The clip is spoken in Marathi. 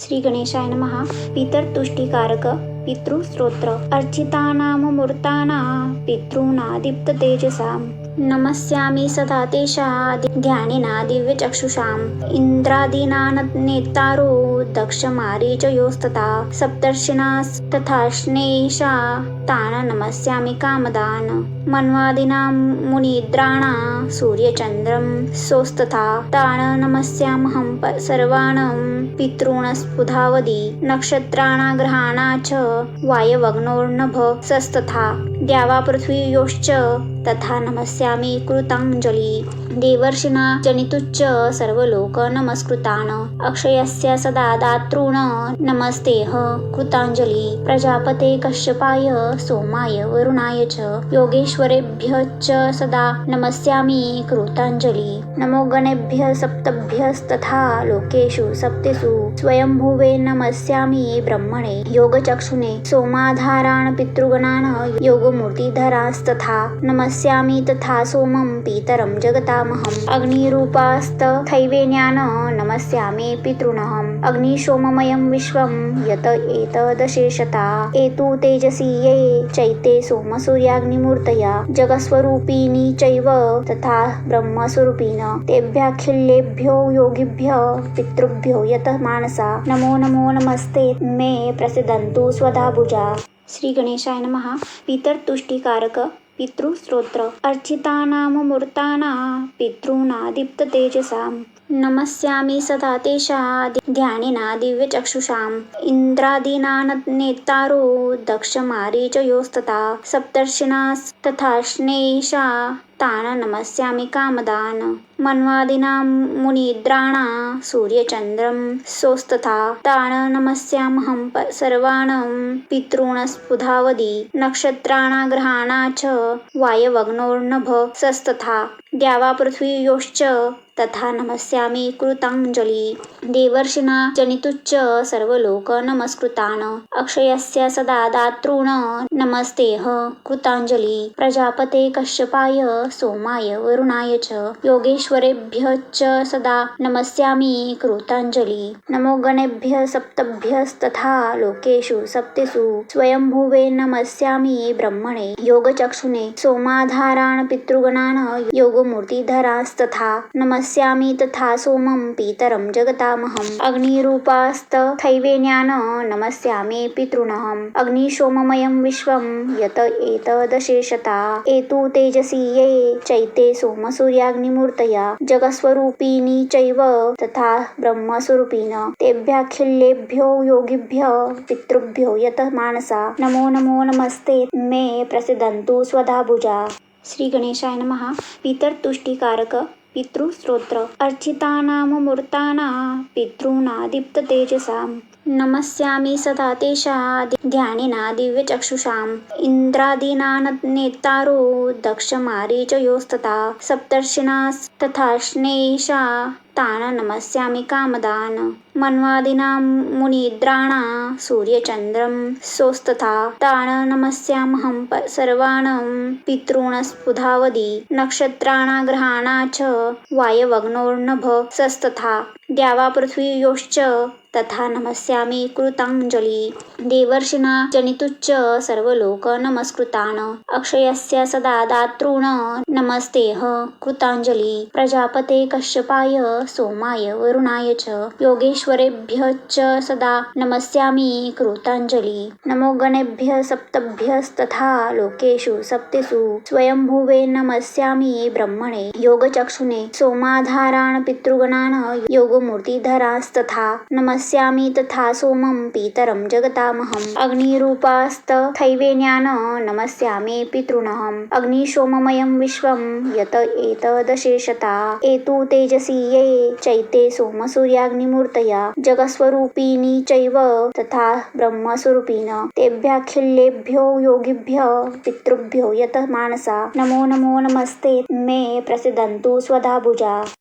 श्री गणेशाय नमः. पितर्तुष्टिकारक पितृस्तोत्र अर्चितानामूर्तानां पितॄणादीप्त तेजसां नमस्यामि सदा तेषा ध्यानेना दिव्यचक्षुषाम् इन्द्रादीनानेतारो दक्षमारीचयोस्तथा सप्तर्षिणास्तथाश्नेषा तान् नमस्यामि कामदान् मन्वादीनां मुनिद्राणां सूर्यचन्द्रं सोस्तथा तान् नमस्यामहं सर्वान् पितॄणस्पुधावधि नक्षत्राणा ग्रहाणा च वायवग्नोर्नभ सस्तथा द्यावा पृथ्वीयोश्च तथा नमस्यामि कृताञ्जलि देवर्षिणा जनितुच्च सर्वलोक नमस्कृतान् अक्षयस्य सदा दातॄन् नमस्तेह कृताञ्जलि प्रजापते कश्यपाय सोमाय वरुणाय च योगेश्वरेभ्यश्च सदा नमस्यामि कृताञ्जलि नमो गणेभ्यः सप्तभ्यस्तथा लोकेषु सप्तेषु स्वयंभुवे नमस्यामि ब्रह्मणे योगचक्षुने सोमाधारान् पितृगणान् योगमूर्तिधरास्तथा नमस्यामि तथा सोमं पितरं जगतामहम् अग्निरूपास्तथैवेन्यान् नमस्यामि पितॄनहम् अग्निशोममयं विश्वं यत एतदशेषता एतु तेजसी ये चैते सोमसूर्याग्निमूर्तया जगस्वरूपिणी चैव तथा ब्रह्मस्वरूपिण तेभ्यखिलेभ्यो योगिभ्यो पितृभ्यो यत मानसा नमो नमो नमस्ते मे प्रसीदन्तु स्वधाभुजा. श्री गणेशाय नमः. पितर्तुष्टिकारक पितृस्तोत्र अर्चितानामूर्तानां पितॄणादीप्त तेजसां नमस्यामि सदा तेषा ध्यानेना दिव्यचक्षुषाम् इन्द्रादीनानेतारो दक्षमारीचयोस्तथा सप्तर्षिणास्तथाश्नेषा तान् नमस्यामि कामदान् मन्वादीनां मुनिद्राणां सूर्यचन्द्रं सोस्तथा तान् नमस्यामहं सर्वान् पितॄणस्पुधावधि नक्षत्राणा ग्रहाणा च वायवग्नोर्नभ सस्तथा द्यावा पृथ्वीयोश्च तथा नमस्यामि कृताञ्जलि देवर्षिणा जनितुच्च सर्वलोक नमस्कृतान् अक्षयस्य सदा दातॄन् नमस्तेह कृताञ्जलि प्रजापते कश्यपाय सोमाय वरुणाय च योगेश्वरेभ्यश्च सदा नमस्यामि कृताञ्जलि नमो गणेभ्यः सप्तभ्यस्तथा लोकेषु सप्तेषु स्वयंभुवे नमस्यामि ब्रह्मणे योगचक्षुने सोमाधारान् पितृगणान् योगमूर्तिधरास्तथा नमस्यामि तथा सोमं पितरं जगतामहम् अग्निरूपास्तथैवेन्यान् नमस्यामि पितॄनहम् अग्निशोममयं विश्वं यत एतदशेषता एतु तेजसी ये चैते सोमसूर्याग्निमूर्तया जगस्वरूपिणी चैव तथा ब्रह्मस्वरूपिण तेभ्यखिलेभ्यो योगिभ्यो पितृभ्यो यत मानसा नमो नमो नमस्ते मे प्रसीदन्तु स्वधाभुजा. श्री गणेशाय नमः. पितर्तुष्टिकारक पितृस्तोत्र अर्चितानामूर्तानां पितॄणादीप्त तेजसां नमस्यामि सदा तेषा ध्यानेना दिव्यचक्षुषाम् इन्द्रादीनानेतारो दक्षमारीचयोस्तथा सप्तर्षिणास्तथाश्नेषा तान् नमस्यामि कामदान् मन्वादीनां मुनिद्राणां सूर्यचन्द्रं सोस्तथा तान् नमस्यामहं सर्वान् पितॄणस्पुधावधि नक्षत्राणा ग्रहाणा च वायवग्नोर्नभ सस्तथा द्यावा पृथ्वीयोश्च तथा नमस्यामि कृताञ्जलि देवर्षिणा जनितुच्च सर्वलोक नमस्कृतान् अक्षयस्य सदा दातॄन् नमस्तेह कृताञ्जलि प्रजापते कश्यपाय सोमाय वरुणाय च योगेश्वरेभ्यश्च सदा नमस्यामि कृताञ्जलि नमो गणेभ्यः सप्तभ्यस्तथा लोकेषु सप्तेषु स्वयंभुवे नमस्यामि ब्रह्मणे योगचक्षुने सोमाधारान् पितृगणान् योगमूर्तिधरास्तथा नमस्यामि तथा सोमं पितरं जगतामहम् अग्निरूपास्तथैवेन्यान् नमस्यामि पितॄनहम् अग्निशोममयं विश्वं यत एतदशेषता एतु तेजसी ये चैते सोमसूर्याग्निमूर्तया जगस्वरूपिणी चैव तथा ब्रह्मस्वरूपिण तेभ्यखिलेभ्यो योगिभ्यो पितृभ्यो यत मानसा नमो नमो नमस्ते मे प्रसीदन्तु स्वधाभुजा.